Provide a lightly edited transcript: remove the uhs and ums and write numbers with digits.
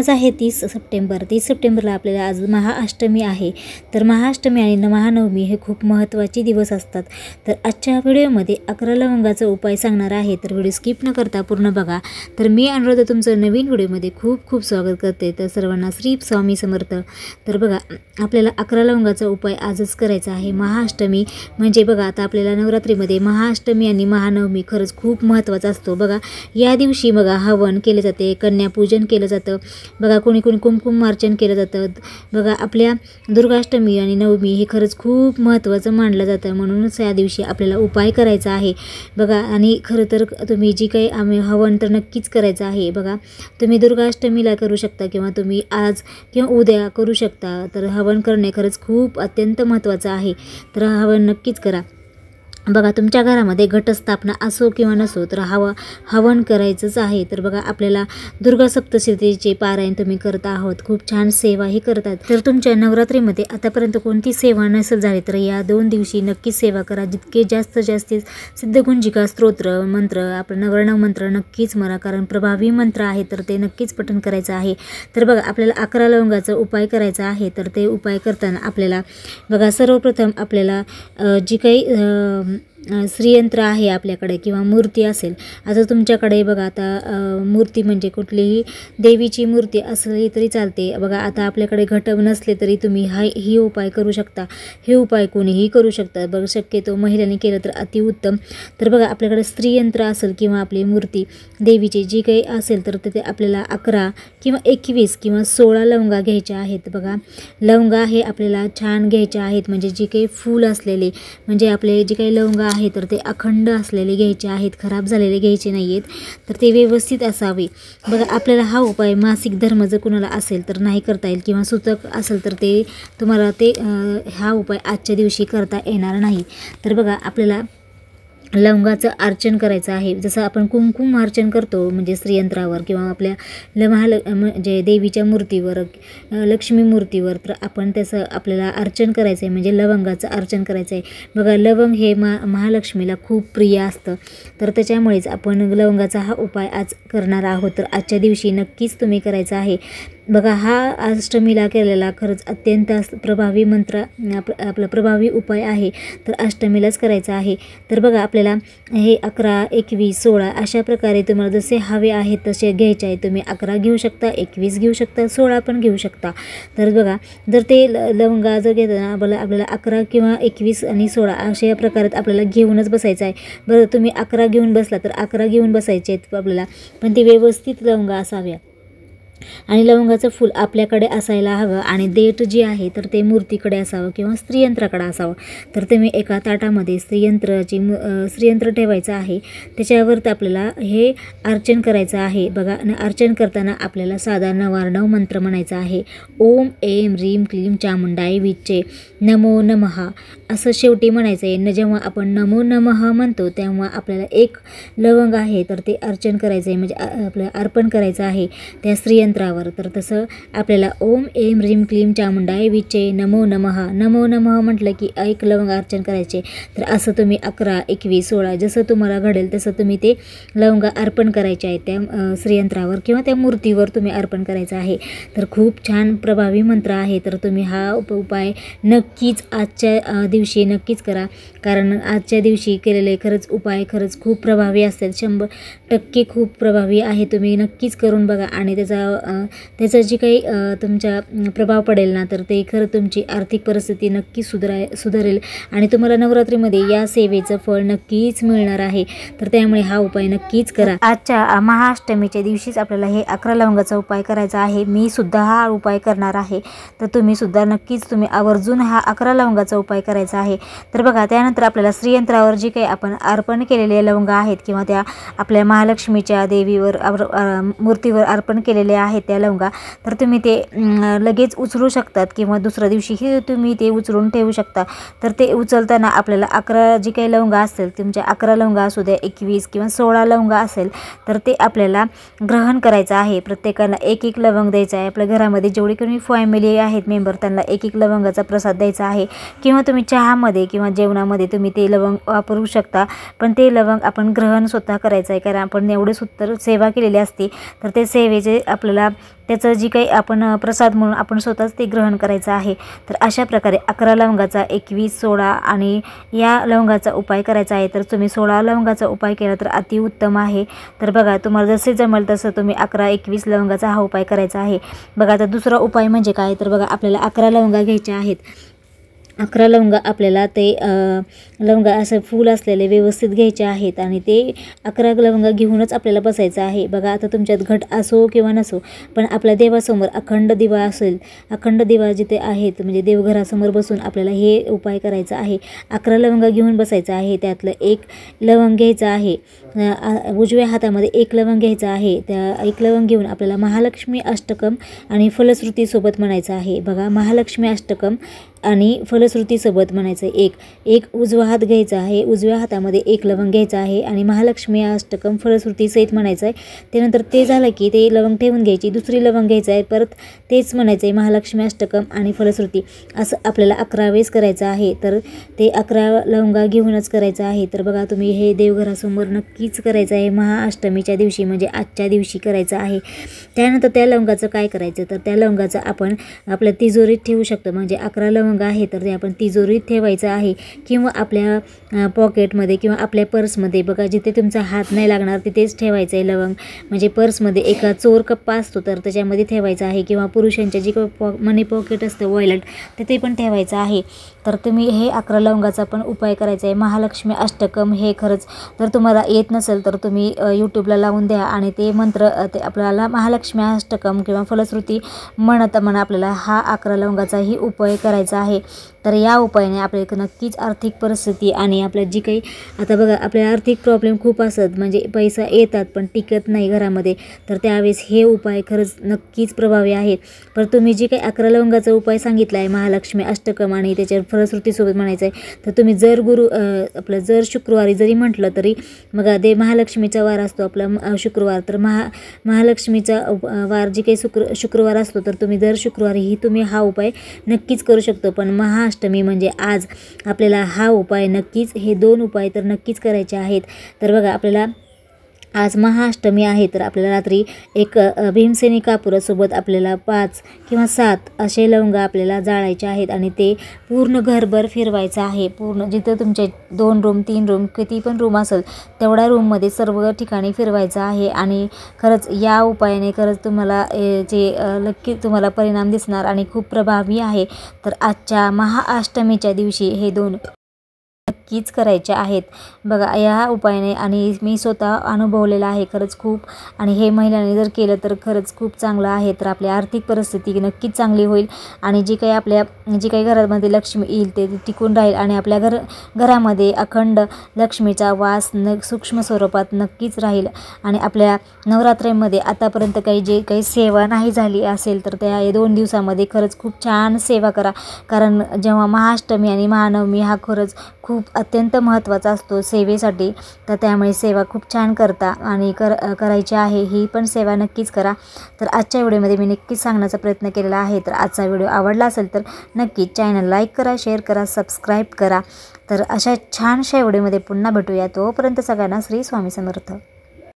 आज आहे 30 सप्टेंबर. 30 सप्टेंबरला आपल्याला आज महाअष्टमी आहे. तर महाअष्टमी आणि महानवमी हे खूप महत्त्वाचे दिवस असतात. तर आजच्या व्हिडिओमध्ये 11 लवंगाचा उपाय सांगणार आहे. तर व्हिडिओ स्किप न करता पूर्ण बघा. तर मी अनुराधा तुमचं नवीन व्हिडिओमध्ये खूप खूप स्वागत करते. तर सर्वांना श्री स्वामी समर्थ. तर बघा, आपल्याला 11 लवंगाचा उपाय आजच करायचा आहे. महाअष्टमी म्हणजे बघा, आता आपल्याला नवरात्रीमध्ये महाअष्टमी आणि महानवमी खरंच खूप महत्त्वाचा असतो. बघा, या दिवशी बघा हवन केले जाते, कन्यापूजन केलं जातं. बघा, कोणी कुंकुमार्चन केलं जातं. बघा, आपल्या दुर्गाष्टमी आणि नवमी हे खरंच खूप महत्त्वाचं मानलं जातं. म्हणूनच या दिवशी आपल्याला उपाय करायचा आहे. बघा, आणि खरं तर तुम्ही जी काही हवन तर नक्कीच करायचं आहे. बघा, तुम्ही दुर्गाष्टमीला करू शकता किंवा तुम्ही आज किंवा उद्या करू शकता. तर हवन करणे खरंच खूप अत्यंत महत्त्वाचं आहे. तर हवन नक्कीच करा. बघा, तुमच्या घरामध्ये घटस्थापना असो किंवा नसो तर हवन करायचंच आहे. तर बघा, आपल्याला दुर्गा सप्तशतीचे पारायण तुम्ही करत आहोत, खूप छान सेवाही करतात. तर तुमच्या नवरात्रीमध्ये आतापर्यंत कोणती सेवा नसेल झाली तर या 2 दिवशी नक्कीच सेवा करा. जितके जास्तीत सिद्धगुंजिका स्तोत्र मंत्र आपलं नवरणव मंत्र नक्कीच म्हणा, कारण प्रभावी मंत्र आहे. तर ते नक्कीच पठण करायचं आहे. तर बघा, आपल्याला 11 लवंगाचा उपाय करायचा आहे. तर ते उपाय करताना आपल्याला बघा, सर्वप्रथम आपल्याला जी काही श्रीयंत्र आहे आपल्याकडे किंवा मूर्ती असेल, आता तुमच्याकडे बघा, आता मूर्ती म्हणजे कुठलीही देवीची मूर्ती असली तरी चालते. बघा, आता आपल्याकडे घट नसले तरी तुम्ही ही उपाय करू शकता. हे उपाय कोणीही करू शकता. बघा, शक्यतो महिलांनी केलं तर अतिउत्तम. तर बघा, आपल्याकडे श्रीयंत्र असेल किंवा आपली मूर्ती देवीची जी काही असेल तर ते आपल्याला 11 किंवा 21 किंवा 16 लवंगा घ्यायच्या आहेत. बघा, लवंगा हे आपल्याला छान घ्यायच्या आहेत, म्हणजे जी काही फूल असलेले, म्हणजे आपले जे काही लवंगा आहे तर ते अखंड असलेले घ्यायचे आहेत, खराब झालेले घ्यायचे नाही आहेत. तर ते व्यवस्थित असावे. बघा, आपल्याला हा उपाय मासिक धर्म जर कुणाला असेल तर नाही करता येईल किंवा सुतक असेल तर ते तुम्हाला हा उपाय आजच्या दिवशी करता येणार नाही. तर बघा, आपल्याला लवंगाचं अर्चन करायचं आहे. जसं आपण कुंकुम अर्चन करतो म्हणजे श्रीयंत्रावर किंवा आपल्या म्हणजे देवीच्या मूर्तीवर, लक्ष्मी मूर्तीवर, तर आपण त्याचं आपल्याला अर्चन करायचं आहे, म्हणजे लवंगाचं अर्चन करायचं आहे. बघा, लवंग हे महालक्ष्मीला खूप प्रिय असतं. तर त्याच्यामुळेच आपण लवंगाचा हा उपाय आज करणार आहोत. तर आजच्या दिवशी नक्कीच तुम्ही करायचा आहे. बघा, हा अष्टमीला केलेला खरंच अत्यंत प्रभावी मंत्र आपला प्रभावी उपाय आहे. तर अष्टमीलाच करायचा आहे. तर बघा, आपल्याला हे 11, 21, 16 अशा प्रकारे तुम्हाला जसे हवे आहेत तसे घ्यायचे आहे. तुम्ही 11 घेऊ शकता, 21 घेऊ शकता, 16 पण घेऊ शकता. तर बघा, जर ते लवंगा जर घेताना आपल्याला 11 किंवा 21 आणि 16 अशा प्रकारात आपल्याला घेऊनच बसायचं आहे. बरं, तुम्ही 11 घेऊन बसला तर 11 घेऊन बसायचे आहेत आपल्याला, पण ते व्यवस्थित लवंगा असाव्या आणि लवंगाचं फूल आपल्याकडे असायला हवं आणि देठ जी आहे तर ते मूर्तीकडे असावं किंवा स्त्रियंत्राकडे असावं. तर तुम्ही एका ताटामध्ये श्रीयंत्र ठेवायचं आहे. त्याच्यावर आपल्याला हे अर्चन करायचं आहे. बघा, अर्चन करताना आपल्याला साधा नवार्णव मंत्र म्हणायचा आहे. ओम ऐं ह्रीं क्लीं चामुंडाय विच्चे नमो नमः असं शेवटी म्हणायचं आहे. जेव्हा आपण नमो नमः म्हणतो तेव्हा आपल्याला 1 लवंग आहे तर ते अर्चन करायचं आहे, म्हणजे आपलं अर्पण करायचं आहे त्या श्रीयंत्रावर. तर तसं आपल्याला ओम ऐं ह्रीं क्लीं चामुंडाय विच्चे नमो नमः म्हटलं की 1 लवंग अर्चन करायचे. तर असं तुम्ही 11, 21, 16 जसं तुम्हाला घडेल तसं तुम्ही ते लवंग अर्पण करायचे आहेत त्या श्रीयंत्रावर किंवा त्या मूर्तीवर तुम्ही अर्पण करायचं आहे. तर खूप छान प्रभावी मंत्र आहे. तर तुम्ही हा उपाय नक्कीच आजच्या दिवशी नक्कीच करा, कारण आजच्या दिवशी केलेले खरंच उपाय खरंच खूप प्रभावी असतात. 100% खूप प्रभावी आहे. तुम्ही नक्कीच करून बघा आणि त्याचा जी काही तुमच्या प्रभाव पडेल ना, तर ते खरं तुमची आर्थिक परिस्थिती नक्की सुधारेल आणि तुम्हाला नवरात्रीमध्ये या सेवेचं फळ नक्कीच मिळणार आहे. तर त्यामुळे हा उपाय नक्कीच करा. आजच्या महाअष्टमीच्या दिवशीच आपल्याला हे 11 लवंगाचा उपाय करायचा आहे. मी सुद्धा हा उपाय करणार आहे. तर तुम्ही सुद्धा नक्कीच आवर्जून हा 11 लवंगाचा उपाय करायचा आहे. तर बघा, त्यानंतर आपल्याला श्रीयंत्रावर जी काही आपण अर्पण केलेले लवंगा आहेत किंवा त्या आपल्या महालक्ष्मीच्या देवीवर मूर्तीवर अर्पण केलेले आहेत त्या लवंगा, तर तुम्ही ते लगेच उचलू शकतात किंवा दुसऱ्या दिवशीही तुम्ही ते उचलून ठेवू शकता. तर ते उचलताना आपल्याला 11 जी काही लवंगा असतील, तुमच्या 11 लवंगा असू द्या, 21 किंवा 16 लवंगा असेल तर ते आपल्याला ग्रहण करायचं आहे. प्रत्येकाला 1-1 लवंग द्यायचं आहे. आपल्या घरामध्ये जेवढी कोणी फॅमिली आहेत मेंबर त्यांना 1-1 लवंगाचा प्रसाद द्यायचा आहे किंवा तुम्ही चहामध्ये किंवा जेवणामध्ये तुम्ही ते लवंग वापरू शकता. पण ते लवंग आपण ग्रहण स्वतः करायचं आहे, कारण आपण एवढे सुंदर सेवा केलेली असते. तर ते सेवेचे आपल्याला आपल्याला त्याचं जी काही आपण प्रसाद म्हणून आपण स्वतःच ते ग्रहण करायचं आहे। तर अशा प्रकारे 11 लवंगाचा, 21, 16 आणि या लवंगाचा उपाय करायचा आहे। तर तुम्ही 16 लवंगाचा उपाय केला तर अतिउत्तम आहे। तर बघा तुम्हाला जसे जमेल तसं तुम्ही 11, 21 लवंगाचा हा उपाय करायचा आहे। बघा आता दुसरा उपाय म्हणजे काय, तर बघा आपल्याला 11 लवंगा घ्यायच्या आहेत। 11 लवंगा आपल्याला ते लवंगा असं फूल असलेले व्यवस्थित घ्यायचे आहेत आणि ते 11 लवंगा घेऊनच आपल्याला बसायचं आहे। बघा आता तुमच्यात घट असो किंवा नसो, पण आपल्या देवासमोर अखंड दिवा असेल, अखंड दिवा जिथे आहेत म्हणजे देवघरासमोर बसून आपल्याला हे उपाय करायचा आहे। 11 लवंगा घेऊन बसायचं आहे। त्यातलं एक लवंग घ्यायचं आहे, उजव्या हातामध्ये एक लवंग घ्यायचं आहे। त्या एक लवंग घेऊन आपल्याला महालक्ष्मी अष्टकम आणि फलश्रुतीसोबत म्हणायचं आहे। बघा महालक्ष्मी अष्टकम आणि फलश्रुतीसोबत म्हणायचं एक उजवा हात घ्यायचा आहे, उजव्या हातामध्ये एक लवंग घ्यायचं आहे आणि महालक्ष्मी अष्टकम फलश्रुतीसहित म्हणायचं आहे। त्यानंतर ते झालं की ते लवंग ठेवून घ्यायची, दुसरी लवंग घ्यायचं आहे, परत तेच म्हणायचं आहे महालक्ष्मी अष्टकम आणि फलश्रुती, असं आपल्याला 11 वेळेस करायचं आहे। तर ते 11 लवंगा घेऊनच करायचं आहे। तर बघा तुम्ही हे देवघरासमोर नक्कीच करायचं आहे, महाअष्टमीच्या दिवशी म्हणजे आजच्या दिवशी करायचं आहे। त्यानंतर त्या लवंगाचं काय करायचं, तर त्या लवंगाचं आपण आपल्या तिजोरीत ठेवू शकतो। म्हणजे 11 लवंग आहे तर ते आपण तिजोरीत ठेवायचं आहे किंवा आपल्या पॉकेटमध्ये किंवा आपल्या पर्समध्ये, बघा जिथे तुमचा हात नाही लागणार तिथेच ठेवायचं आहे लवंग। म्हणजे पर्समध्ये एक चोर कप्पा असतो तर त्याच्यामध्ये ठेवायचा आहे किंवा पुरुषांच्या जी मनी पॉकेट असतं वॉलेट तिथे पण ठेवायचं आहे। तर तुम्ही हे 11 लवंगाचा पण उपाय करायचा आहे। महालक्ष्मी अष्टकम हे खरंच जर तुम्हाला येत नसेल तर तुम्ही यूट्यूबला लावून द्या आणि ते मंत्र ते आपल्याला महालक्ष्मी अष्टकम किंवा फलश्रुती म्हणत आपल्याला हा 11 लवंगाचाही उपाय करायचा आहे। तर या उपायाने आपल्याला नक्कीच आर्थिक परिस्थिती आणि आपल्या जी काही आता बघा आपल्या आर्थिक प्रॉब्लेम खूप असतात, म्हणजे पैसा येतात पण टिकत नाही घरामध्ये, तर त्यावेळेस हे उपाय खरंच नक्कीच प्रभावी आहेत। पण तुम्ही जी काही 11 लवंगाचा उपाय सांगितला आहे महालक्ष्मी अष्टकम आणि त्याच्यावर फलश्रुतीसोबत म्हणायचं आहे, तर तुम्ही जर आपलं जर शुक्रवारी जरी म्हटलं तरी बघा ते महालक्ष्मीचा वार असतो आपला शुक्रवार, तर महालक्ष्मीचा वार जी काही शुक्रवार असतो तर तुम्ही दर शुक्रवारीही तुम्ही हा उपाय नक्कीच करू शकतो। पण महाअष्टमी म्हणजे आज आपल्याला हा उपाय नक्कीच, हे 2 उपाय तर नक्कीच करायचे आहेत। तर बघा आपल्याला आज महाअष्टमी आहे तर आपल्याला रात्री एक भीमसेनी कापुरासोबत आपल्याला 5 किंवा 7 असे लवंगा आपल्याला जाळायचे आहेत आणि ते पूर्ण घरभर फिरवायचं आहे। पूर्ण जिथं तुमचे 2 रूम 3 रूम किती पण रूम असेल तेवढ्या रूममध्ये सर्व ठिकाणी फिरवायचं आहे। आणि खरंच या उपायाने खरंच तुम्हाला जे नक्की तुम्हाला परिणाम दिसणार आणि खूप प्रभावी आहे। तर आजच्या महाअष्टमीच्या दिवशी हे 2 नक्कीच करायचे आहेत। बघा या उपायाने आणि मी स्वतः अनुभवलेला आहे खरंच खूप, आणि हे महिलांनी जर केलं तर खरंच खूप चांगलं आहे। तर आपली आर्थिक परिस्थिती नक्कीच चांगली होईल आणि जी काही घरामध्ये लक्ष्मी येईल ते टिकून राहील आणि आपल्या घरामध्ये अखंड लक्ष्मीचा वास सूक्ष्म स्वरूपात नक्कीच राहील। आणि आपल्या नवरात्रीमध्ये आतापर्यंत जे काही सेवा नाही झाली असेल तर त्या 2 दिवसामध्ये खरंच खूप छान सेवा करा, कारण जेव्हा महाअष्टमी आणि महानवमी हा खरंच खूप अत्यंत महत्त्वाचा असतो सेवेसाठी, तर त्यामुळे सेवा खूप छान करता आणि करायची आहे। ही पण सेवा नक्कीच करा। तर आजच्या व्हिडिओमध्ये मी नक्कीच सांगण्याचा प्रयत्न केलेला आहे। तर आजचा व्हिडिओ आवडला असेल तर नक्कीच चॅनल लाईक करा, शेअर करा, सबस्क्राईब करा। तर अशा छानशा व्हिडिओमध्ये पुन्हा भेटूया, तोपर्यंत सगळ्यांना श्री स्वामी समर्थ।